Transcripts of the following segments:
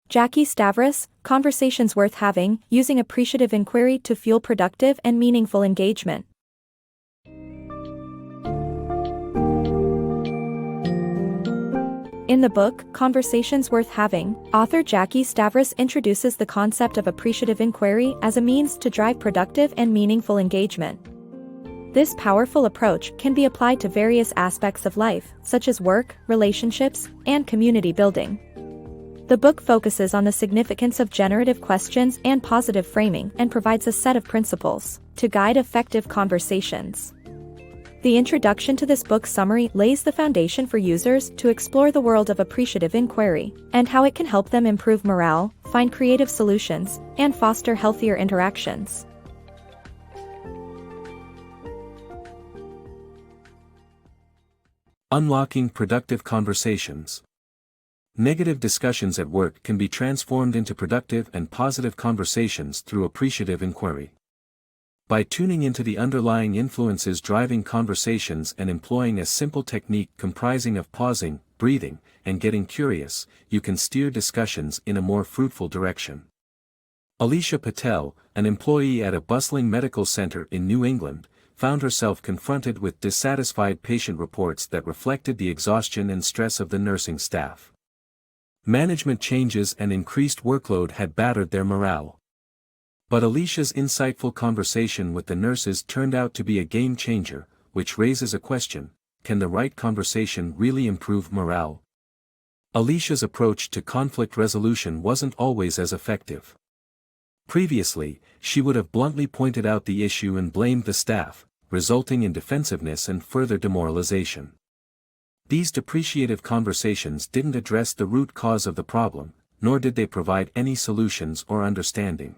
Jackie Stavros, Conversations Worth Having, Using Appreciative Inquiry to Fuel Productive and Meaningful Engagement. In the book, Conversations Worth Having, author Jackie Stavros introduces the concept of appreciative inquiry as a means to drive productive and meaningful engagement. This powerful approach can be applied to various aspects of life, such as work, relationships, and community building. The book focuses on the significance of generative questions and positive framing and provides a set of principles to guide effective conversations. The introduction to this book summary lays the foundation for users to explore the world of appreciative inquiry and how it can help them improve morale, find creative solutions, and foster healthier interactions. Unlocking productive conversations. Negative discussions at work can be transformed into productive and positive conversations through appreciative inquiry. By tuning into the underlying influences driving conversations and employing a simple technique comprising of pausing, breathing, and getting curious, you can steer discussions in a more fruitful direction. Alicia Patel, an employee at a bustling medical center in New England, found herself confronted with dissatisfied patient reports that reflected the exhaustion and stress of the nursing staff. Management changes and increased workload had battered their morale. But Alicia's insightful conversation with the nurses turned out to be a game changer, which raises a question: can the right conversation really improve morale? Alicia's approach to conflict resolution wasn't always as effective. Previously, she would have bluntly pointed out the issue and blamed the staff, resulting in defensiveness and further demoralization. These depreciative conversations didn't address the root cause of the problem, nor did they provide any solutions or understanding.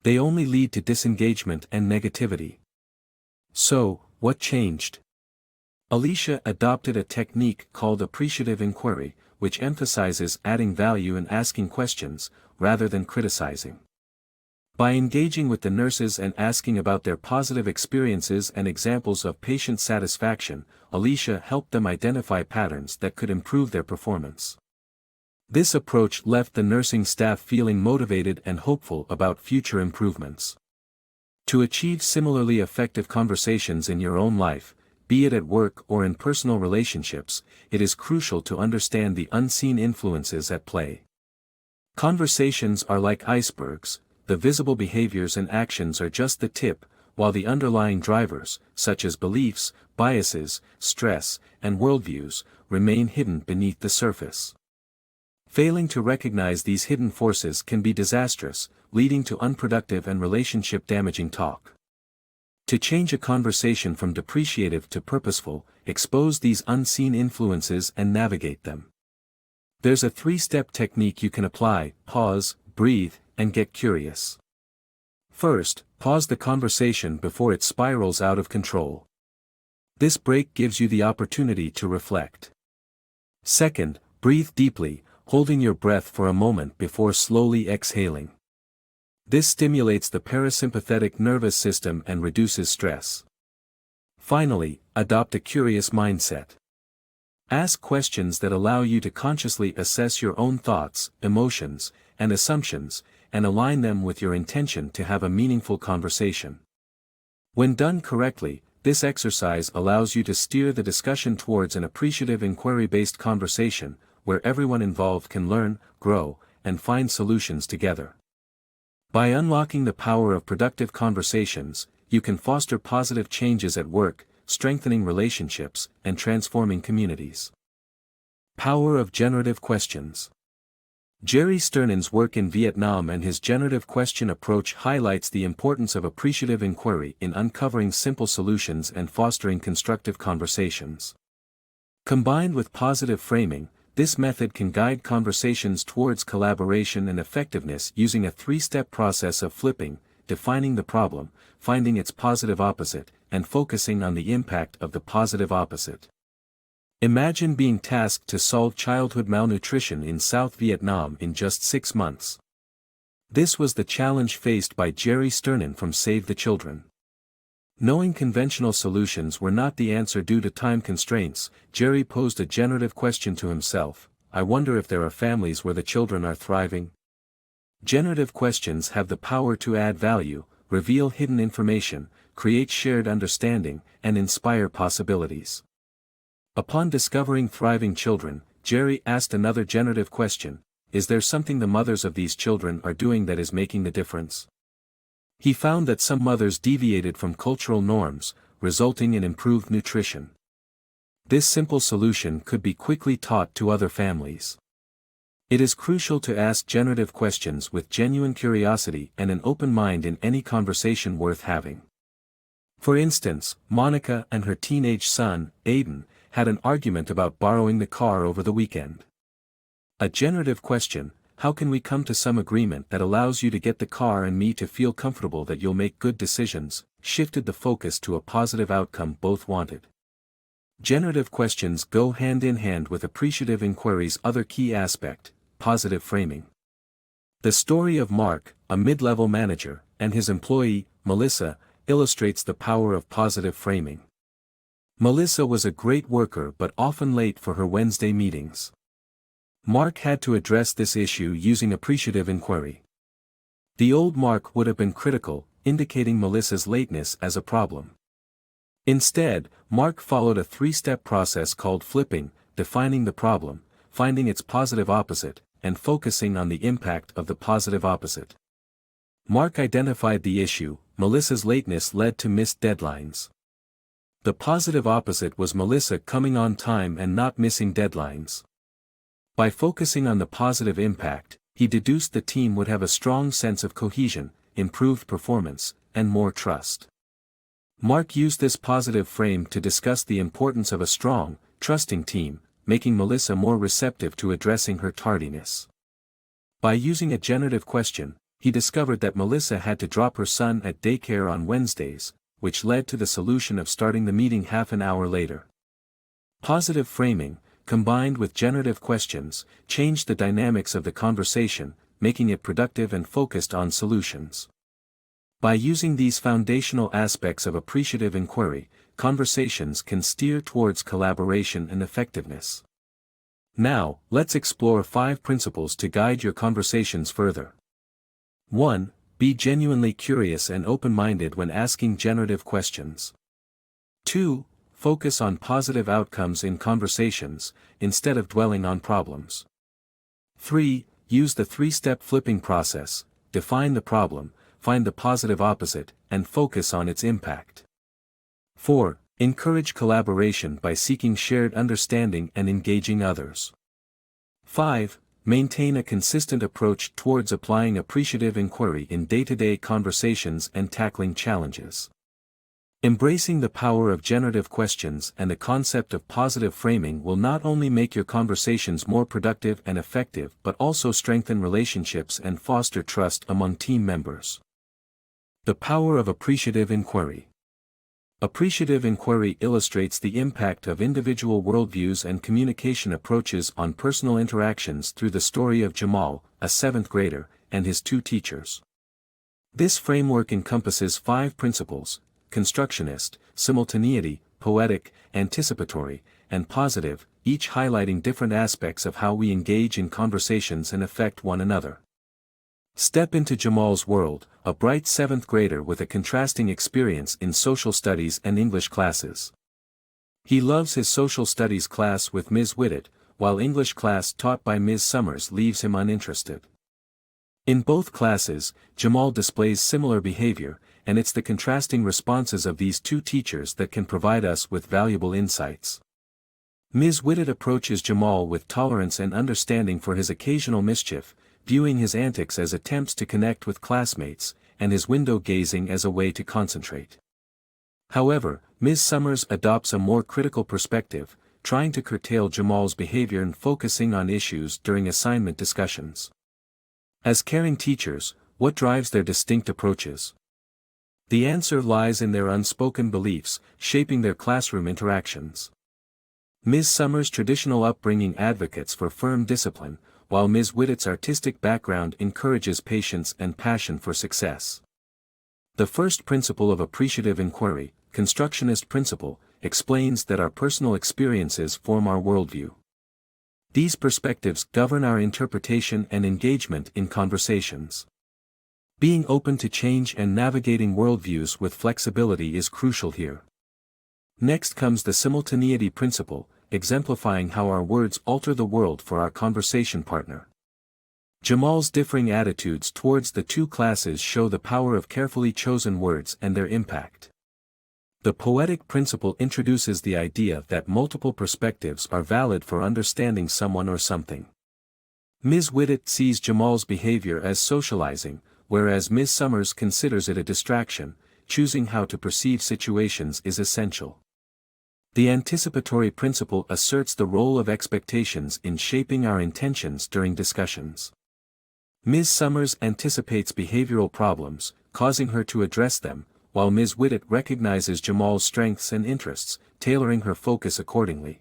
They only lead to disengagement and negativity. So, what changed? Alicia adopted a technique called appreciative inquiry, which emphasizes adding value and asking questions, rather than criticizing. By engaging with the nurses and asking about their positive experiences and examples of patient satisfaction, Alicia helped them identify patterns that could improve their performance. This approach left the nursing staff feeling motivated and hopeful about future improvements. To achieve similarly effective conversations in your own life, be it at work or in personal relationships, it is crucial to understand the unseen influences at play. Conversations are like icebergs. The visible behaviors and actions are just the tip, while the underlying drivers, such as beliefs, biases, stress, and worldviews, remain hidden beneath the surface. Failing to recognize these hidden forces can be disastrous, leading to unproductive and relationship-damaging talk. To change a conversation from depreciative to purposeful, expose these unseen influences and navigate them. There's a 3-step technique you can apply: pause, breathe, and get curious. First, pause the conversation before it spirals out of control. This break gives you the opportunity to reflect. Second, breathe deeply, holding your breath for a moment before slowly exhaling. This stimulates the parasympathetic nervous system and reduces stress. Finally, adopt a curious mindset. Ask questions that allow you to consciously assess your own thoughts, emotions, and assumptions, and align them with your intention to have a meaningful conversation. When done correctly, this exercise allows you to steer the discussion towards an appreciative inquiry-based conversation, where everyone involved can learn, grow, and find solutions together. By unlocking the power of productive conversations, you can foster positive changes at work, strengthening relationships, and transforming communities. Power of generative questions. Jerry Sternan's work in Vietnam and his generative question approach highlights the importance of appreciative inquiry in uncovering simple solutions and fostering constructive conversations. Combined with positive framing, this method can guide conversations towards collaboration and effectiveness using a 3-step process of flipping, defining the problem, finding its positive opposite, and focusing on the impact of the positive opposite. Imagine being tasked to solve childhood malnutrition in South Vietnam in just 6 months. This was the challenge faced by Jerry Sternan from Save the Children. Knowing conventional solutions were not the answer due to time constraints, Jerry posed a generative question to himself: I wonder if there are families where the children are thriving? Generative questions have the power to add value, reveal hidden information, create shared understanding, and inspire possibilities. Upon discovering thriving children, Jerry asked another generative question: is there something the mothers of these children are doing that is making the difference? He found that some mothers deviated from cultural norms, resulting in improved nutrition. This simple solution could be quickly taught to other families. It is crucial to ask generative questions with genuine curiosity and an open mind in any conversation worth having. For instance, Monica and her teenage son, Aiden, had an argument about borrowing the car over the weekend. A generative question: how can we come to some agreement that allows you to get the car and me to feel comfortable that you'll make good decisions, shifted the focus to a positive outcome both wanted. Generative questions go hand in hand with appreciative inquiry's other key aspect: positive framing. The story of Mark, a mid-level manager, and his employee, Melissa, illustrates the power of positive framing. Melissa was a great worker but often late for her Wednesday meetings. Mark had to address this issue using appreciative inquiry. The old Mark would have been critical, indicating Melissa's lateness as a problem. Instead, Mark followed a three-step process called flipping: defining the problem, finding its positive opposite, and focusing on the impact of the positive opposite. Mark identified the issue: Melissa's lateness led to missed deadlines. The positive opposite was Melissa coming on time and not missing deadlines. By focusing on the positive impact, he deduced the team would have a strong sense of cohesion, improved performance, and more trust. Mark used this positive frame to discuss the importance of a strong, trusting team, making Melissa more receptive to addressing her tardiness. By using a generative question, he discovered that Melissa had to drop her son at daycare on Wednesdays, which led to the solution of starting the meeting half an hour later. Positive framing, combined with generative questions, changed the dynamics of the conversation, making it productive and focused on solutions. By using these foundational aspects of appreciative inquiry, conversations can steer towards collaboration and effectiveness. Now, let's explore 5 principles to guide your conversations further. 1. Be genuinely curious and open-minded when asking generative questions. 2. Focus on positive outcomes in conversations, instead of dwelling on problems. 3. Use the 3-step flipping process: define the problem, find the positive opposite, and focus on its impact. 4. Encourage collaboration by seeking shared understanding and engaging others. 5. Maintain a consistent approach towards applying appreciative inquiry in day-to-day conversations and tackling challenges. Embracing the power of generative questions and the concept of positive framing will not only make your conversations more productive and effective but also strengthen relationships and foster trust among team members. The power of appreciative inquiry. Appreciative inquiry illustrates the impact of individual worldviews and communication approaches on personal interactions through the story of Jamal, a 7th grader, and his 2 teachers. This framework encompasses 5 principles: constructionist, simultaneity, poetic, anticipatory, and positive, each highlighting different aspects of how we engage in conversations and affect one another. Step into Jamal's world, a bright 7th grader with a contrasting experience in social studies and English classes. He loves his social studies class with Ms. Whitted, while English class taught by Ms. Summers leaves him uninterested. In both classes, Jamal displays similar behavior, and it's the contrasting responses of these 2 teachers that can provide us with valuable insights. Ms. Whitted approaches Jamal with tolerance and understanding for his occasional mischief, viewing his antics as attempts to connect with classmates, and his window gazing as a way to concentrate. However, Ms. Summers adopts a more critical perspective, trying to curtail Jamal's behavior and focusing on issues during assignment discussions. As caring teachers, what drives their distinct approaches? The answer lies in their unspoken beliefs, shaping their classroom interactions. Ms. Summers' traditional upbringing advocates for firm discipline, while Ms. Whittett's artistic background encourages patience and passion for success. The first principle of appreciative inquiry, constructionist principle, explains that our personal experiences form our worldview. These perspectives govern our interpretation and engagement in conversations. Being open to change and navigating worldviews with flexibility is crucial here. Next comes the simultaneity principle, exemplifying how our words alter the world for our conversation partner. Jamal's differing attitudes towards the two classes show the power of carefully chosen words and their impact. The poetic principle introduces the idea that multiple perspectives are valid for understanding someone or something. Ms. Whittet sees Jamal's behavior as socializing, whereas Ms. Summers considers it a distraction. Choosing how to perceive situations is essential. The anticipatory principle asserts the role of expectations in shaping our intentions during discussions. Ms. Summers anticipates behavioral problems, causing her to address them, while Ms. Whittet recognizes Jamal's strengths and interests, tailoring her focus accordingly.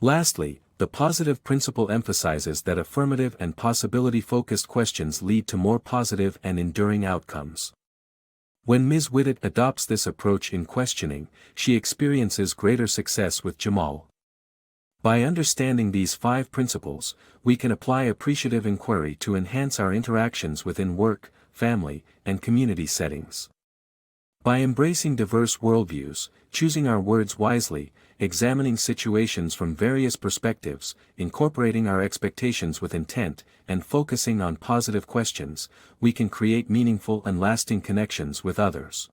Lastly, the positive principle emphasizes that affirmative and possibility-focused questions lead to more positive and enduring outcomes. When Ms. Whittet adopts this approach in questioning, she experiences greater success with Jamal. By understanding these 5 principles, we can apply appreciative inquiry to enhance our interactions within work, family, and community settings. By embracing diverse worldviews, choosing our words wisely, examining situations from various perspectives, incorporating our expectations with intent, and focusing on positive questions, we can create meaningful and lasting connections with others.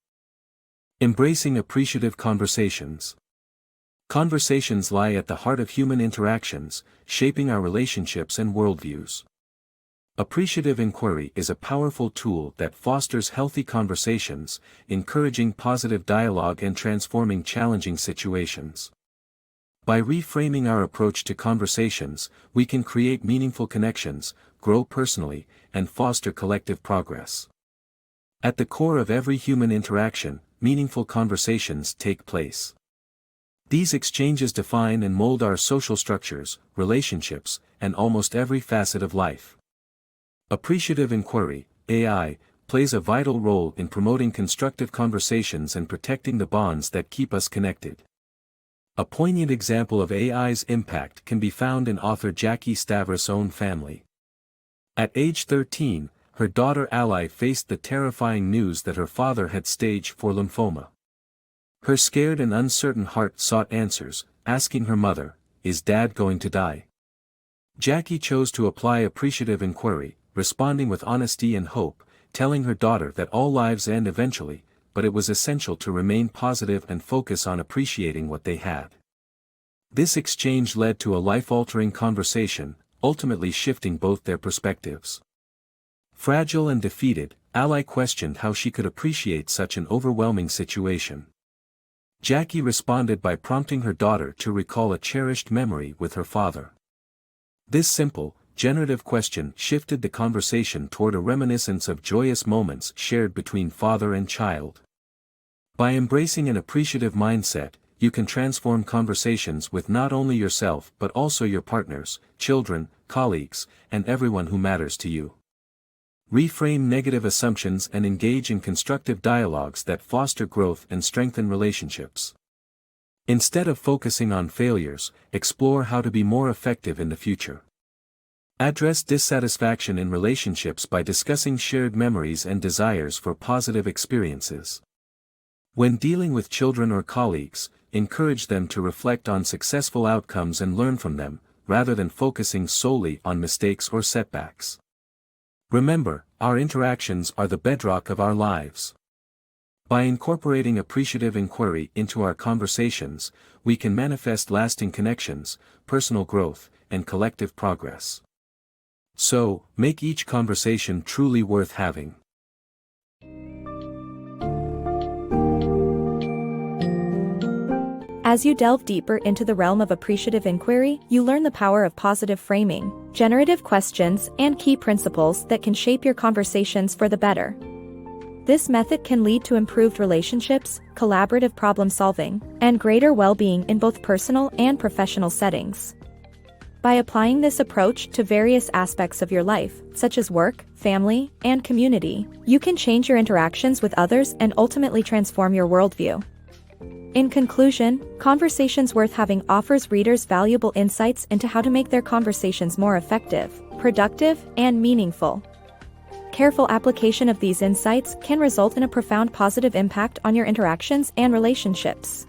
Embracing appreciative conversations. Conversations lie at the heart of human interactions, shaping our relationships and worldviews. Appreciative inquiry is a powerful tool that fosters healthy conversations, encouraging positive dialogue and transforming challenging situations. By reframing our approach to conversations, we can create meaningful connections, grow personally, and foster collective progress. At the core of every human interaction, meaningful conversations take place. These exchanges define and mold our social structures, relationships, and almost every facet of life. Appreciative inquiry, AI, plays a vital role in promoting constructive conversations and protecting the bonds that keep us connected. A poignant example of AI's impact can be found in author Jackie Stavros' own family. At age 13, her daughter Ally faced the terrifying news that her father had stage 4 lymphoma. Her scared and uncertain heart sought answers, asking her mother, "Is Dad going to die?" Jackie chose to apply appreciative inquiry, responding with honesty and hope, telling her daughter that all lives end eventually, but it was essential to remain positive and focus on appreciating what they had. This exchange led to a life-altering conversation, ultimately shifting both their perspectives. Fragile and defeated, Ally questioned how she could appreciate such an overwhelming situation. Jackie responded by prompting her daughter to recall a cherished memory with her father. This simple, generative question shifted the conversation toward a reminiscence of joyous moments shared between father and child. By embracing an appreciative mindset, you can transform conversations with not only yourself but also your partners, children, colleagues, and everyone who matters to you. Reframe negative assumptions and engage in constructive dialogues that foster growth and strengthen relationships. Instead of focusing on failures, explore how to be more effective in the future. Address dissatisfaction in relationships by discussing shared memories and desires for positive experiences. When dealing with children or colleagues, encourage them to reflect on successful outcomes and learn from them, rather than focusing solely on mistakes or setbacks. Remember, our interactions are the bedrock of our lives. By incorporating appreciative inquiry into our conversations, we can manifest lasting connections, personal growth, and collective progress. So, make each conversation truly worth having. As you delve deeper into the realm of appreciative inquiry, you learn the power of positive framing, generative questions, and key principles that can shape your conversations for the better. This method can lead to improved relationships, collaborative problem-solving, and greater well-being in both personal and professional settings. By applying this approach to various aspects of your life, such as work, family, and community, you can change your interactions with others and ultimately transform your worldview. In conclusion, Conversations Worth Having offers readers valuable insights into how to make their conversations more effective, productive, and meaningful. Careful application of these insights can result in a profound positive impact on your interactions and relationships.